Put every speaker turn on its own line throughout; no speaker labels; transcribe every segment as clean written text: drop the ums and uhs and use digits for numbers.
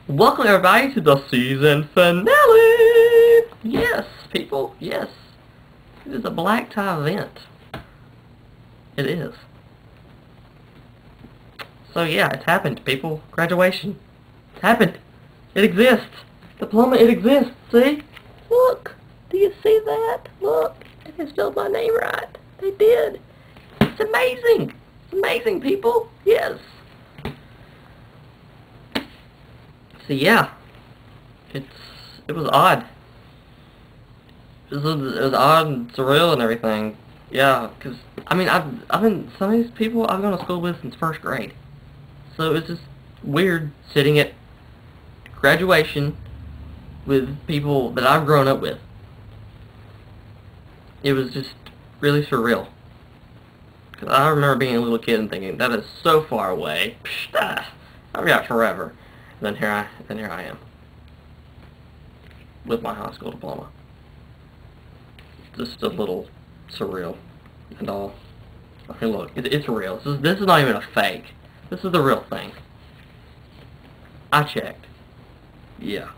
Welcome everybody to the season finale! Yes, people, yes. It is a black tie event. It is. So yeah, it's happened, people. Graduation. It's happened. It exists. Diploma, it exists. See? Look. Do you see that? Look. They spelled my name right. They did. It's amazing. It's amazing, people. Yes. So yeah, it was odd. It was odd and surreal and everything. Yeah, cause I mean I've been some of these people I've gone to school with since first grade, so it's just weird sitting at graduation with people that I've grown up with. It was just really surreal. Cause I remember being a little kid and thinking that is so far away. Psh, I've got forever. And then here I am with my high school diploma. Just a little surreal and all. I mean, look, it's real. This is not even a fake. This is the real thing. I checked. Yeah.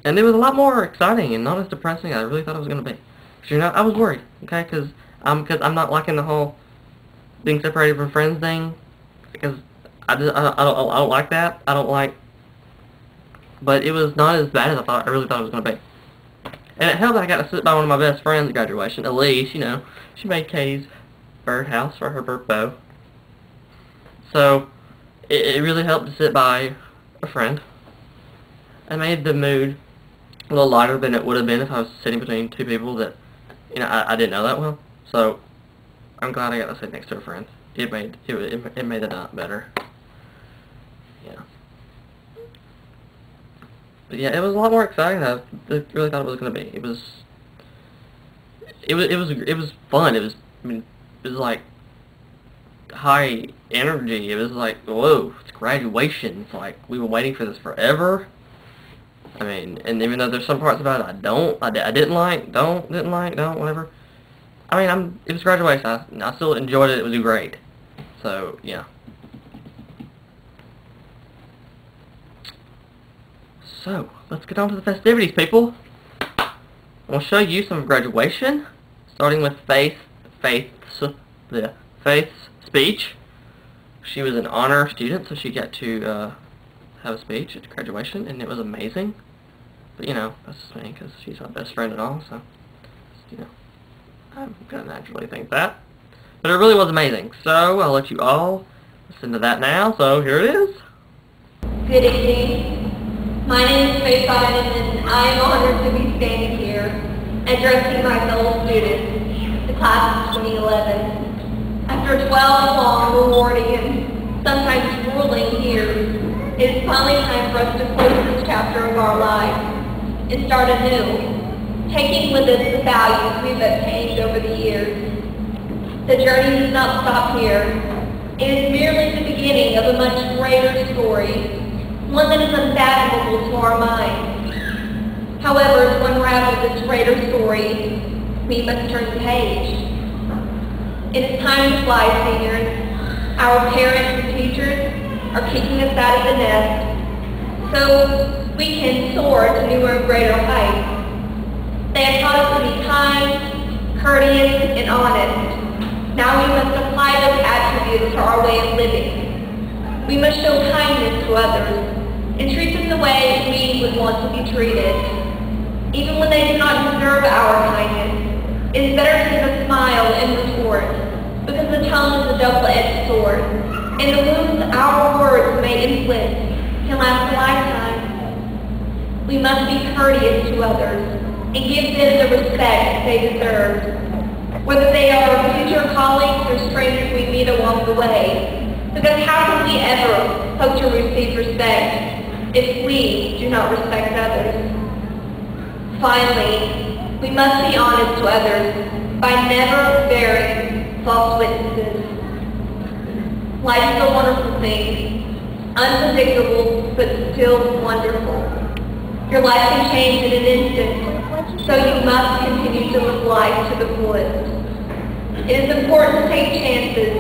And it was a lot more exciting and not as depressing as I really thought it was going to be. Cause, you know, I was worried, okay, because I'm not liking the whole being separated from friends thing. Because I don't like that. I don't like, but it was not as bad as I really thought it was going to be. And it helped that I got to sit by one of my best friends at graduation, Elise. You know, she made Katie's birdhouse for her birthday. So it really helped to sit by a friend. It made the mood a little lighter than it would have been if I was sitting between two people that, you know, I didn't know that well. So I'm glad I got to sit next to a friend. It made the night better. Yeah. But yeah, it was a lot more exciting than I really thought it was gonna be. It was fun. It was like high energy. It was like, whoa, it's graduation. It's like we've been waiting for this forever. I mean, and even though there's some parts about it I didn't like, whatever. I mean, it was graduation. I still enjoyed it. It was great. So, yeah. So, let's get on to the festivities, people. I'll show you some graduation, starting with Faith's speech. She was an honor student, so she got to have a speech at graduation, and it was amazing. But, you know, that's just me, because she's my best friend and all, so, you know. I'm gonna naturally think that. But it really was amazing. So I'll let you all listen to that now. So here it is.
Good evening. My name is Faith Biden, and I am honored to be standing here addressing my fellow students, the class of 2011. After 12 long, rewarding, and sometimes grueling years, it is finally time for us to close this chapter of our lives and start anew, taking with us the values we've obtained over the years. The journey does not stop here. It is merely the beginning of a much greater story, one that is unfathomable to our minds. However, to unravel this greater story, we must turn the page. It is time to fly, seniors. Our parents and teachers are kicking us out of the nest so we can soar to newer and greater heights. They have taught us to be kind, courteous, and honest. Now we must apply those attributes to our way of living. We must show kindness to others and treat them the way we would want to be treated. Even when they do not deserve our kindness, it is better to give a smile in retort, because the tongue is a double-edged sword, and the wounds our words may inflict can last a lifetime. We must be courteous to others and give them the respect they deserve, whether they are future colleagues or strangers we meet along the way. Because how can we ever hope to receive respect if we do not respect others? Finally, we must be honest to others by never bearing false witnesses. Life is a wonderful thing, unpredictable but still wonderful. Your life can change in an instant. So you must continue to live life to the fullest. It is important to take chances,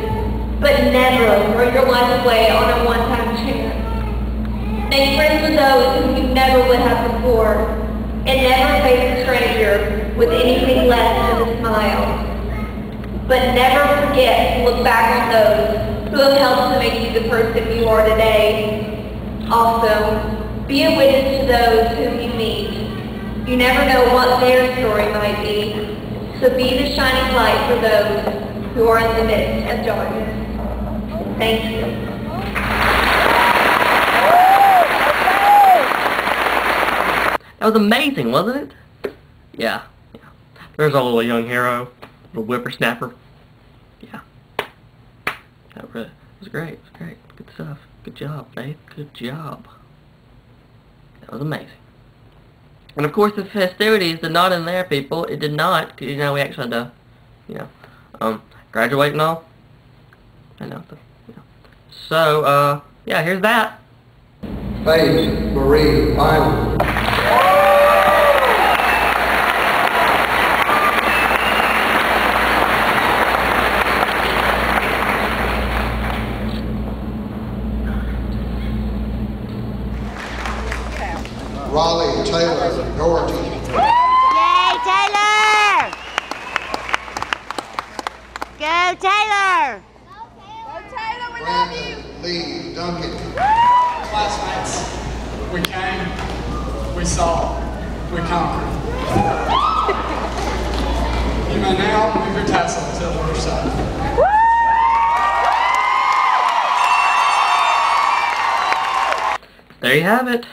but never throw your life away on a one-time Make friends with those whom you never would have before, and never face a stranger with anything less than a smile. But never forget to look back on those who have helped to make you the person you are today. Also, be a witness to those whom you meet. You never know what their story might be, so be the shining light for those who are in the midst of darkness. Thank you.
That was amazing, wasn't it? Yeah. There's our little young hero, little whippersnapper. Yeah. That was great. It was great. Good stuff. Good job, Faith. Good job. That was amazing. And of course, the festivities did not end there, people. It did not, because, we actually had to, graduate and all. I know. So, yeah, here's that.
Faith Marie Island. Raleigh Taylor Doherty.
Yay, Taylor! Go, Taylor!
Go, Taylor, we love you!
Brandon Lee Duncan.
Classmates, we came, we saw, we conquered. You may now move your tassel to the other side.
There you have it.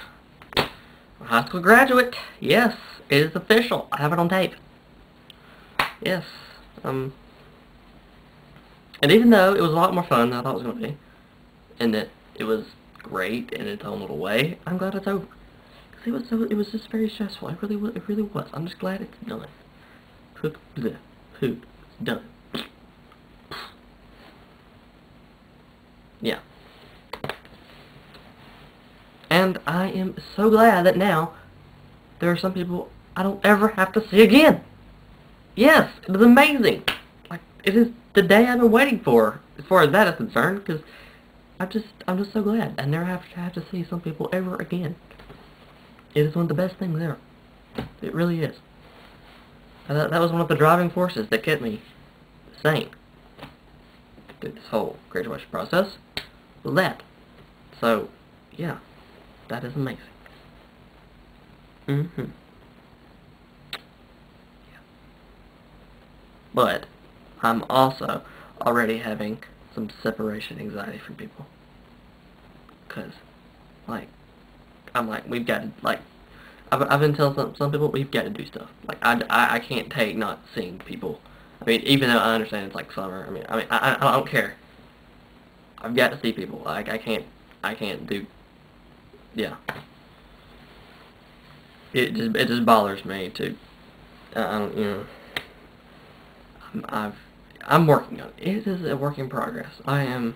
High school graduate. Yes, it is official. I have it on tape. Yes. And even though it was a lot more fun than I thought it was going to be, and that it was great in its own little way, I'm glad it's over. Because it was just very stressful. It really was. I'm just glad it's done. It's done. Yeah. And I am so glad that now there are some people I don't ever have to see again. Yes, it is amazing. Like, it is the day I've been waiting for, as far as that is concerned, because I'm just so glad I never have to see some people ever again. It is one of the best things ever. It really is. That was one of the driving forces that kept me sane through this whole graduation process. Was that. So, yeah. That is amazing. Yeah. But I'm also already having some separation anxiety from people. Cause, I'm like, we've got to, I've been telling some people we've got to do stuff. Like, I can't take not seeing people. I mean, even though I understand it's like summer. I don't care. I've got to see people. Like, I can't do. Yeah. It just bothers me to. I don't. I'm working on it. It is a work in progress. I'm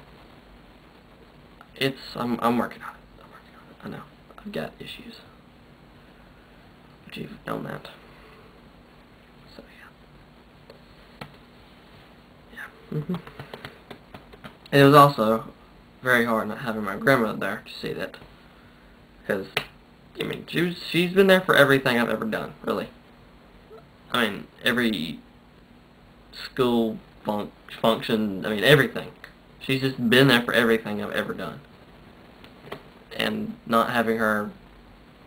working on it. I'm working on it. I know. I've got issues. But you've known that. So yeah. And it was also very hard not having my grandmother there to see that. Because, I mean, she's been there for everything I've ever done, really. I mean, every school function, I mean, everything. She's just been there for everything I've ever done. And not having her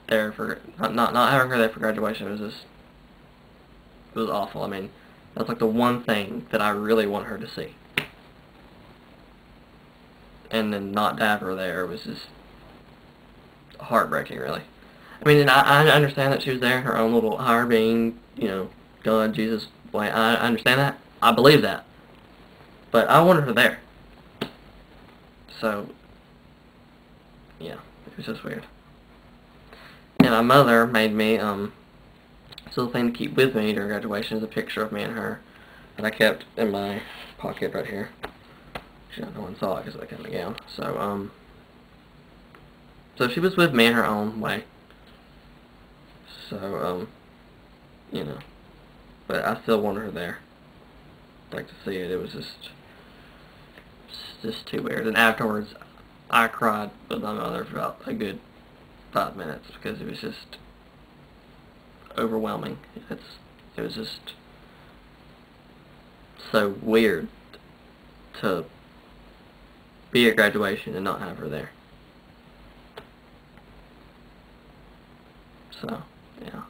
there for, not having her there for graduation was just, it was awful. I mean, that's like the one thing that I really want her to see. And then not to have her there was just heartbreaking, really. I mean, and I understand that she was there in her own little higher being, God, Jesus way. I understand that. I believe that. But I wanted her there. So, yeah, it was just weird. And my mother made me, this little thing to keep with me during graduation is a picture of me and her that I kept in my pocket right here. No one saw it because I kept my gown. So, so she was with me in her own way. So, but I still wanted her there. I'd like to see it. It was just too weird. And afterwards, I cried with my mother for about a good 5 minutes because it was just overwhelming. It was just so weird to be at graduation and not have her there. So, yeah.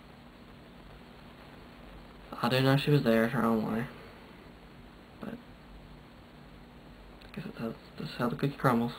I do know she was there her own way. But I guess this is how the cookie crumbles.